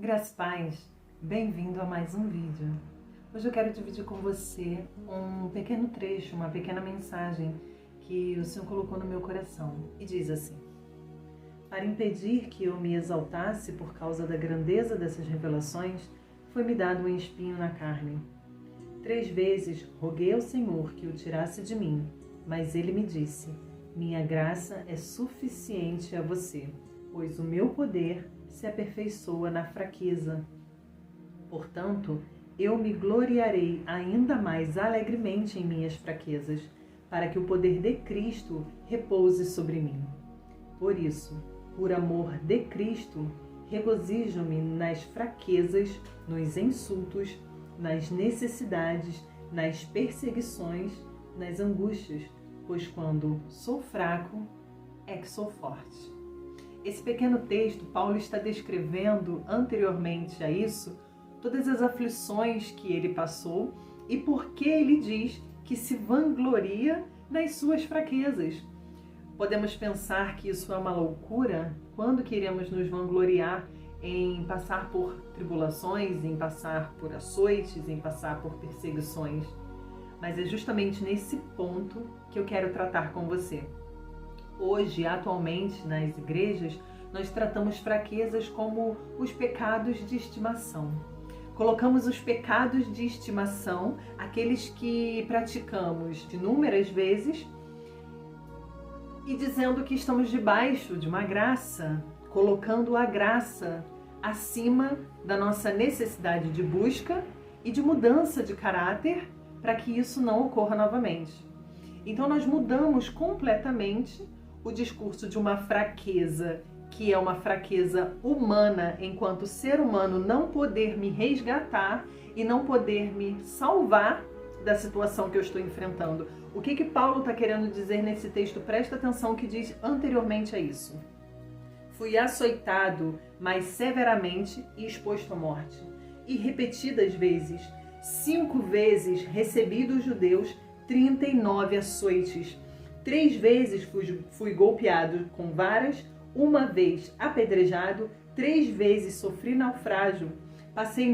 Graças e paz, bem-vindo a mais um vídeo. Hoje eu quero dividir com você um pequeno trecho, uma pequena mensagem que o Senhor colocou no meu coração. E diz assim: para impedir que eu me exaltasse por causa da grandeza dessas revelações, foi-me dado um espinho na carne. 3 vezes roguei ao Senhor que o tirasse de mim, mas ele me disse: minha graça é suficiente a você, pois o meu poder se aperfeiçoa na fraqueza. Portanto, eu me gloriarei ainda mais alegremente em minhas fraquezas, para que o poder de Cristo repouse sobre mim. Por isso, por amor de Cristo, regozijo-me nas fraquezas, nos insultos, nas necessidades, nas perseguições, nas angústias, pois quando sou fraco, é que sou forte. Esse pequeno texto, Paulo está descrevendo anteriormente a isso todas as aflições que ele passou e por que ele diz que se vangloria nas suas fraquezas. Podemos pensar que isso é uma loucura quando queremos nos vangloriar em passar por tribulações, em passar por açoites, em passar por perseguições. Mas é justamente nesse ponto que eu quero tratar com você. Hoje, atualmente, nas igrejas, nós tratamos fraquezas como os pecados de estimação. Colocamos os pecados de estimação, aqueles que praticamos inúmeras vezes, e dizendo que estamos debaixo de uma graça, colocando a graça acima da nossa necessidade de busca e de mudança de caráter para que isso não ocorra novamente. Então nós mudamos completamente o discurso de uma fraqueza, que é uma fraqueza humana, enquanto ser humano não poder me resgatar e não poder me salvar da situação que eu estou enfrentando. O que Paulo está querendo dizer nesse texto? Presta atenção que diz anteriormente a isso. Fui açoitado mais severamente e exposto à morte. E repetidas vezes, 5 vezes recebi dos judeus 39 açoites. 3 vezes fui golpeado com varas, 1 vez apedrejado, 3 vezes sofri naufrágio. Passei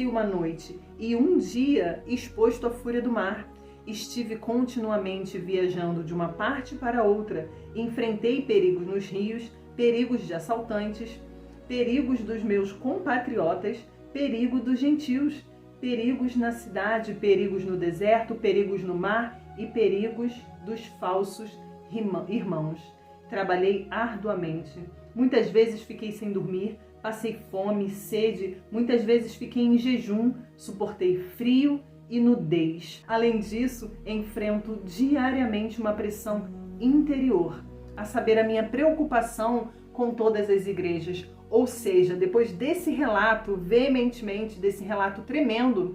uma noite e 1 dia exposto à fúria do mar. Estive continuamente viajando de uma parte para outra. Enfrentei perigos nos rios, perigos de assaltantes, perigos dos meus compatriotas, perigo dos gentios, perigos na cidade, perigos no deserto, perigos no mar e perigos dos falsos irmãos. Trabalhei arduamente. Muitas vezes fiquei sem dormir, passei fome, sede, muitas vezes fiquei em jejum, suportei frio e nudez. Além disso, enfrento diariamente uma pressão interior, a saber, a minha preocupação com todas as igrejas. Ou seja, depois desse relato, veementemente, desse relato tremendo,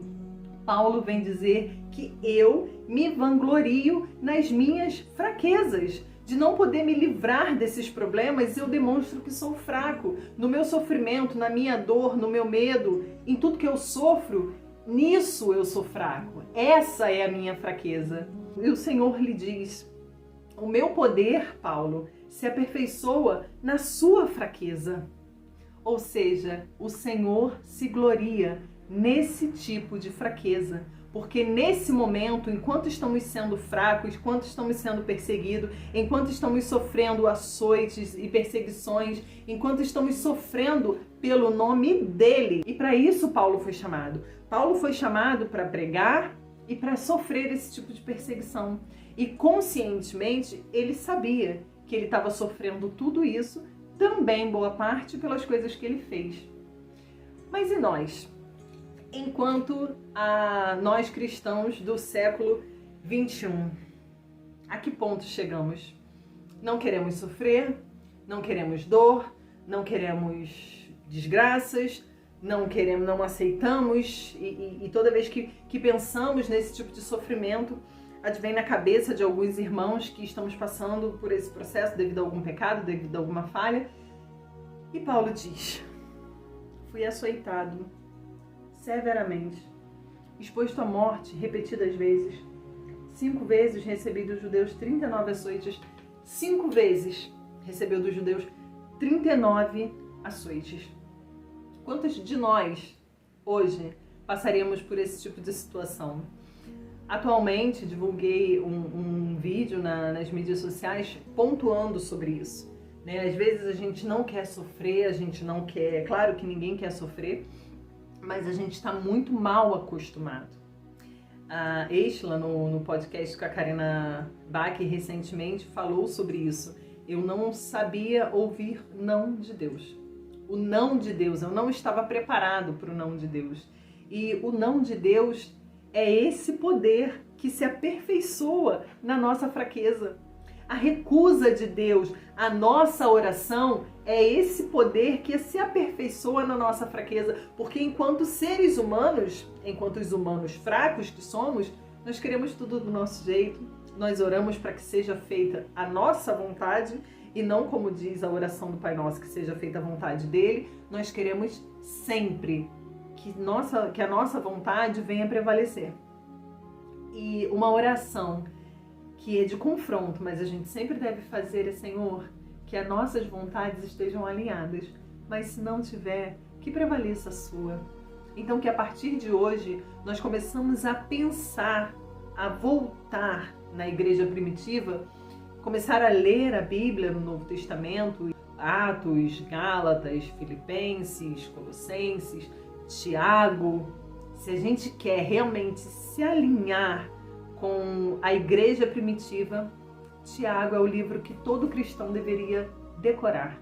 Paulo vem dizer que eu me vanglorio nas minhas fraquezas. De não poder me livrar desses problemas, eu demonstro que sou fraco. No meu sofrimento, na minha dor, no meu medo, em tudo que eu sofro, nisso eu sou fraco. Essa é a minha fraqueza. E o Senhor lhe diz: o meu poder, Paulo, se aperfeiçoa na sua fraqueza. Ou seja, o Senhor se gloria nesse tipo de fraqueza. Porque nesse momento, enquanto estamos sendo fracos, enquanto estamos sendo perseguidos, enquanto estamos sofrendo açoites e perseguições, enquanto estamos sofrendo pelo nome dele. E para isso Paulo foi chamado. Paulo foi chamado para pregar e para sofrer esse tipo de perseguição. E conscientemente ele sabia que ele estava sofrendo tudo isso, também boa parte pelas coisas que ele fez. Mas e nós? Enquanto nós cristãos do século 21, a que ponto chegamos? Não queremos sofrer, não queremos dor, não queremos desgraças, não aceitamos, e toda vez que pensamos nesse tipo de sofrimento, advém na cabeça de alguns irmãos que estamos passando por esse processo devido a algum pecado, devido a alguma falha. E Paulo diz: fui açoitado severamente, exposto à morte repetidas vezes. 5 vezes recebi dos judeus 39 açoites. 5 vezes recebeu dos judeus 39 açoites. Quantos de nós, hoje, passaríamos por esse tipo de situação? Atualmente, divulguei um vídeo nas mídias sociais pontuando sobre isso. Né? Às vezes a gente não quer sofrer, a gente não quer... É claro que ninguém quer sofrer, mas a gente está muito mal acostumado. A Estela, no podcast com a Karina Bach, recentemente falou sobre isso. Eu não sabia ouvir não de Deus. O não de Deus, eu não estava preparado para o não de Deus. E o não de Deus é esse poder que se aperfeiçoa na nossa fraqueza. A recusa de Deus, a nossa oração, é esse poder que se aperfeiçoa na nossa fraqueza. Porque enquanto seres humanos, enquanto os humanos fracos que somos, nós queremos tudo do nosso jeito. Nós oramos para que seja feita a nossa vontade e não, como diz a oração do Pai Nosso, que seja feita a vontade dele. Nós queremos sempre que a nossa vontade venha prevalecer. E uma oração que é de confronto, mas a gente sempre deve fazer é: Senhor, que as nossas vontades estejam alinhadas, mas se não tiver, que prevaleça a sua. Então que a partir de hoje nós começamos a pensar, a voltar na igreja primitiva, começar a ler a Bíblia no Novo Testamento, Atos, Gálatas, Filipenses, Colossenses, Tiago. Se a gente quer realmente se alinhar com a igreja primitiva, Tiago é o livro que todo cristão deveria decorar.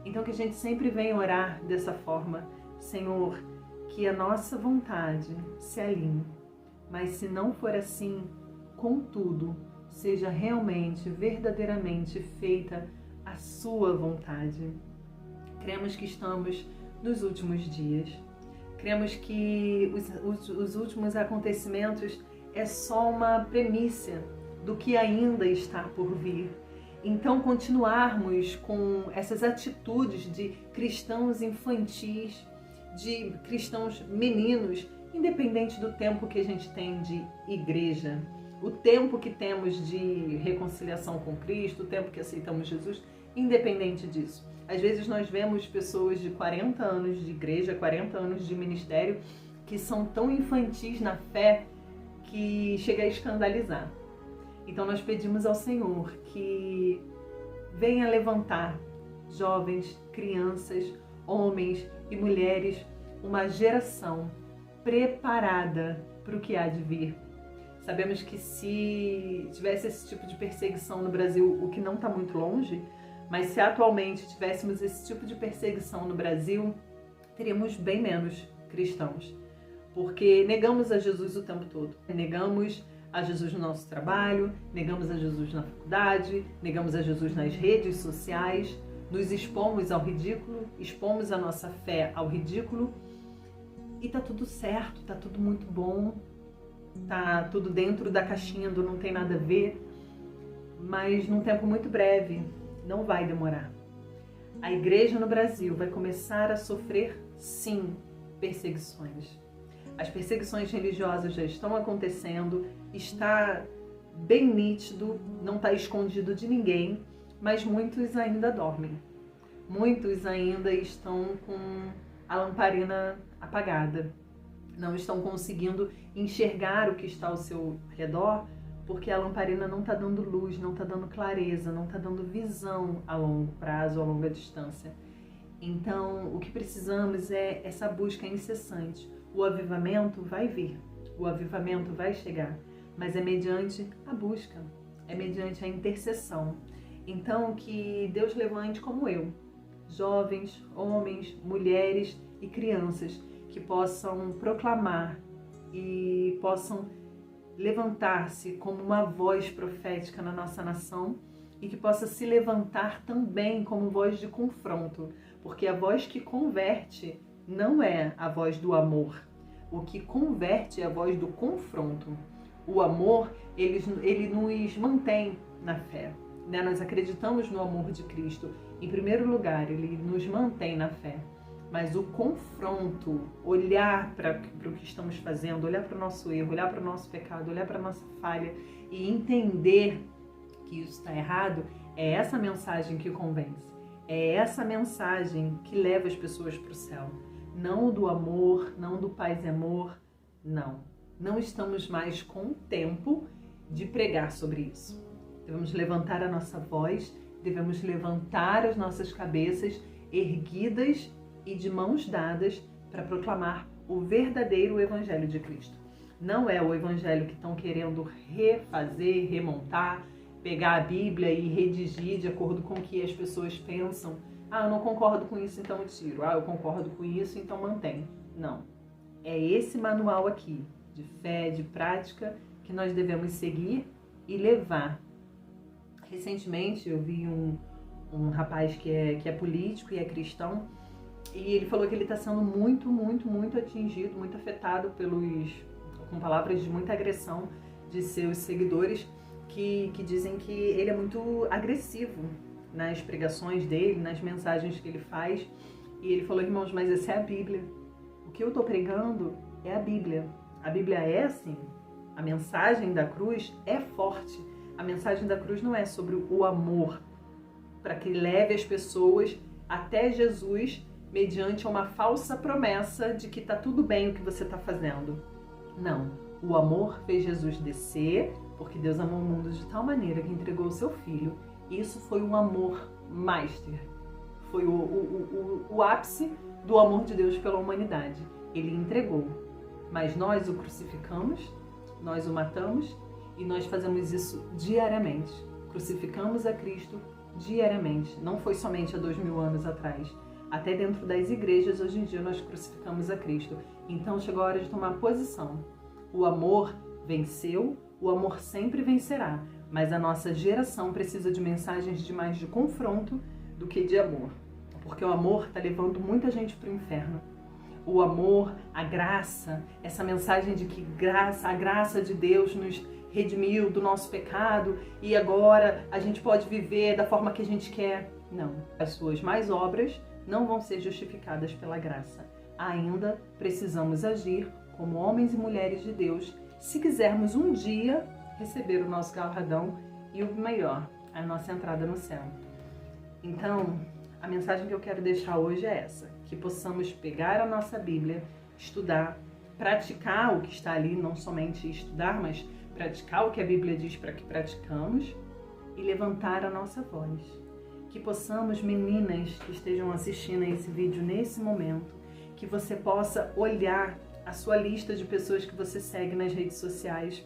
Então que a gente sempre venha orar dessa forma: Senhor, que a nossa vontade se alinhe, mas se não for assim, contudo, seja realmente, verdadeiramente feita a sua vontade. Cremos que estamos nos últimos dias. Cremos que os últimos acontecimentos é só uma premissa do que ainda está por vir. Então, continuarmos com essas atitudes de cristãos infantis, de cristãos meninos, independente do tempo que a gente tem de igreja, o tempo que temos de reconciliação com Cristo, o tempo que aceitamos Jesus, independente disso. Às vezes nós vemos pessoas de 40 anos de igreja, 40 anos de ministério, que são tão infantis na fé que chega a escandalizar. Então nós pedimos ao Senhor que venha levantar jovens, crianças, homens e mulheres, uma geração preparada para o que há de vir. Sabemos que se tivesse esse tipo de perseguição no Brasil, o que não está muito longe, mas se atualmente tivéssemos esse tipo de perseguição no Brasil, teríamos bem menos cristãos. Porque negamos a Jesus o tempo todo. Negamos a Jesus no nosso trabalho, negamos a Jesus na faculdade, negamos a Jesus nas redes sociais, nos expomos ao ridículo, expomos a nossa fé ao ridículo, e tá tudo certo, tá tudo muito bom, tá tudo dentro da caixinha do não tem nada a ver, mas num tempo muito breve, não vai demorar. A igreja no Brasil vai começar a sofrer, sim, perseguições. As perseguições religiosas já estão acontecendo, está bem nítido, não está escondido de ninguém, mas muitos ainda dormem. Muitos ainda estão com a lamparina apagada. Não estão conseguindo enxergar o que está ao seu redor, porque a lamparina não está dando luz, não está dando clareza, não está dando visão a longo prazo, a longa distância. Então, o que precisamos é essa busca incessante. O avivamento vai vir, o avivamento vai chegar, mas é mediante a busca, é mediante a intercessão. Então, que Deus levante como eu, jovens, homens, mulheres e crianças, que possam proclamar e possam levantar-se como uma voz profética na nossa nação e que possa se levantar também como voz de confronto, porque a voz que converte não é a voz do amor. O que converte é a voz do confronto. O amor, ele nos mantém na fé, né? Nós acreditamos no amor de Cristo. Em primeiro lugar, ele nos mantém na fé. Mas o confronto, olhar para o que estamos fazendo, olhar para o nosso erro, olhar para o nosso pecado, olhar para a nossa falha e entender que isso está errado, é essa mensagem que convence. É essa mensagem que leva as pessoas para o céu. não o do amor, não do paz e amor, não. Não estamos mais com o tempo de pregar sobre isso. Devemos levantar a nossa voz, devemos levantar as nossas cabeças erguidas e de mãos dadas para proclamar o verdadeiro Evangelho de Cristo. Não é o Evangelho que estão querendo refazer, remontar, pegar a Bíblia e redigir de acordo com o que as pessoas pensam. Ah, eu não concordo com isso, então eu tiro. Ah, eu concordo com isso, então mantém. Não. É esse manual aqui, de fé, de prática, que nós devemos seguir e levar. Recentemente eu vi um rapaz que é político e é cristão, e ele falou que ele está sendo muito atingido, muito afetado com palavras de muita agressão de seus seguidores, que dizem que ele é muito agressivo nas pregações dele, nas mensagens que ele faz. E ele falou: irmãos, mas essa é a Bíblia. O que eu estou pregando é a Bíblia. A Bíblia é assim. A mensagem da cruz é forte. A mensagem da cruz não é sobre o amor, para que leve as pessoas até Jesus mediante uma falsa promessa de que está tudo bem o que você está fazendo. Não. O amor fez Jesus descer, porque Deus amou o mundo de tal maneira que entregou o seu Filho. Isso foi um amor master. Foi o ápice do amor de Deus pela humanidade. Ele entregou. Mas nós o crucificamos, nós o matamos e nós fazemos isso diariamente. Crucificamos a Cristo diariamente. Não foi somente há 2000 anos atrás. Até dentro das igrejas, hoje em dia, nós crucificamos a Cristo. Então chegou a hora de tomar posição. O amor venceu, o amor sempre vencerá. Mas a nossa geração precisa de mensagens de mais de confronto do que de amor. Porque o amor está levando muita gente para o inferno. O amor, a graça, essa mensagem de que a graça de Deus nos redimiu do nosso pecado e agora a gente pode viver da forma que a gente quer. Não. As suas más obras não vão ser justificadas pela graça. Ainda precisamos agir como homens e mulheres de Deus se quisermos um dia receber o nosso galardão e o melhor, a nossa entrada no céu. Então, a mensagem que eu quero deixar hoje é essa: que possamos pegar a nossa Bíblia, estudar, praticar o que está ali, não somente estudar, mas praticar o que a Bíblia diz para que praticamos e levantar a nossa voz. Que possamos, meninas que estejam assistindo a esse vídeo nesse momento, que você possa olhar a sua lista de pessoas que você segue nas redes sociais,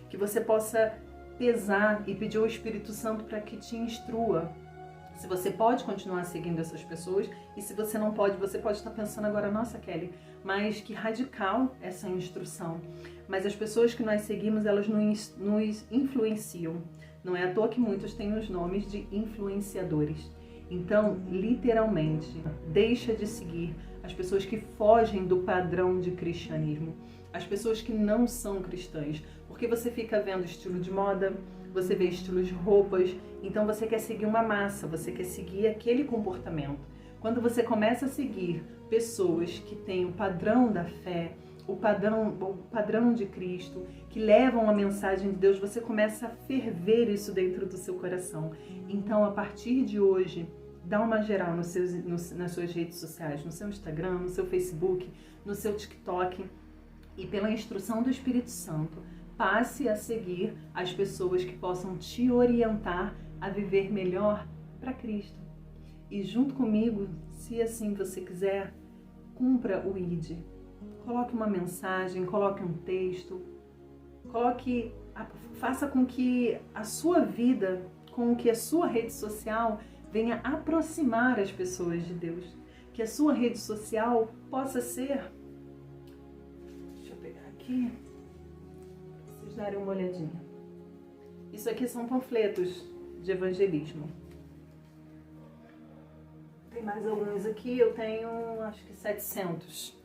que você possa pesar e pedir ao Espírito Santo para que te instrua. Se você pode continuar seguindo essas pessoas, e se você não pode, você pode estar pensando agora: nossa, Kelly, mas que radical essa instrução. Mas as pessoas que nós seguimos, elas nos influenciam. Não é à toa que muitos têm os nomes de influenciadores. Então, literalmente, deixa de seguir as pessoas que fogem do padrão de cristianismo, as pessoas que não são cristãs, porque você fica vendo estilo de moda, você vê estilos de roupas, então você quer seguir uma massa, você quer seguir aquele comportamento. Quando você começa a seguir pessoas que têm o padrão da fé, o padrão de Cristo, que levam a mensagem de Deus, você começa a ferver isso dentro do seu coração. Então, a partir de hoje, dá uma geral nas suas redes sociais, no seu Instagram, no seu Facebook, no seu TikTok, e pela instrução do Espírito Santo, passe a seguir as pessoas que possam te orientar a viver melhor para Cristo. E junto comigo, se assim você quiser, cumpra o ID. Coloque uma mensagem, coloque um texto, faça com que a sua vida, com que a sua rede social venha aproximar as pessoas de Deus. Que a sua rede social possa ser... Deixa eu pegar aqui, para vocês darem uma olhadinha. Isso aqui são panfletos de evangelismo. Tem mais alguns aqui, eu tenho acho que 700.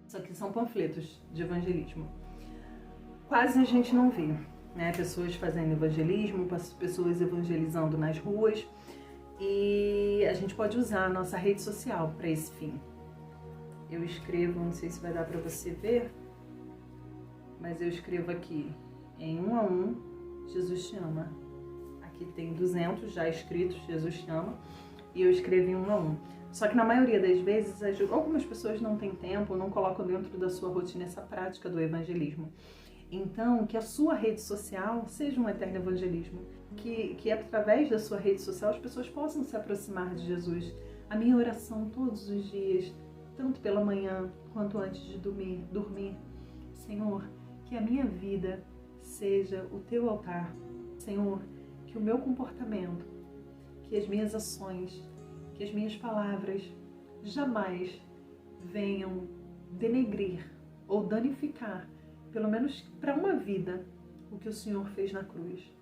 Isso aqui são panfletos de evangelismo. Quase a gente não vê, né? Pessoas fazendo evangelismo, pessoas evangelizando nas ruas, e a gente pode usar a nossa rede social para esse fim. Eu escrevo, não sei se vai dar para você ver, mas eu escrevo aqui: em 1 a 1, Jesus te ama. Aqui tem 200 já escritos, Jesus te ama. e eu escrevi um a um. Só que na maioria das vezes, algumas pessoas não têm tempo, não colocam dentro da sua rotina essa prática do evangelismo. Então, que a sua rede social seja um eterno evangelismo, que através da sua rede social as pessoas possam se aproximar de Jesus. A minha oração todos os dias, tanto pela manhã quanto antes de dormir, Senhor, que a minha vida seja o teu altar. Senhor, que o meu comportamento, que as minhas ações, que as minhas palavras jamais venham denegrir ou danificar, pelo menos para uma vida, o que o Senhor fez na cruz.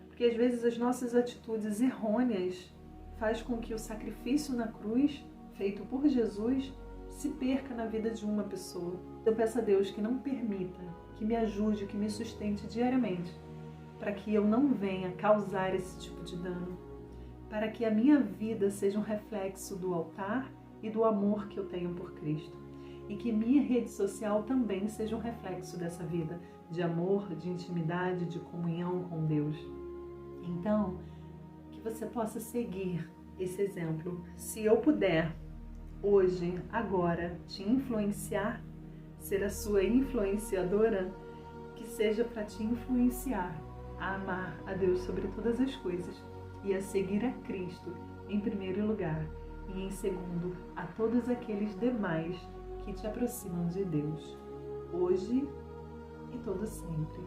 Porque às vezes as nossas atitudes errôneas faz com que o sacrifício na cruz, feito por Jesus, se perca na vida de uma pessoa. Eu peço a Deus que não permita, que me ajude, que me sustente diariamente, para que eu não venha causar esse tipo de dano, para que a minha vida seja um reflexo do altar e do amor que eu tenho por Cristo. E que minha rede social também seja um reflexo dessa vida de amor, de intimidade, de comunhão com Deus. Então, que você possa seguir esse exemplo. Se eu puder, hoje, agora, te influenciar, ser a sua influenciadora, que seja para te influenciar a amar a Deus sobre todas as coisas e a seguir a Cristo em primeiro lugar e em segundo a todos aqueles demais que te aproximam de Deus, hoje e todo sempre.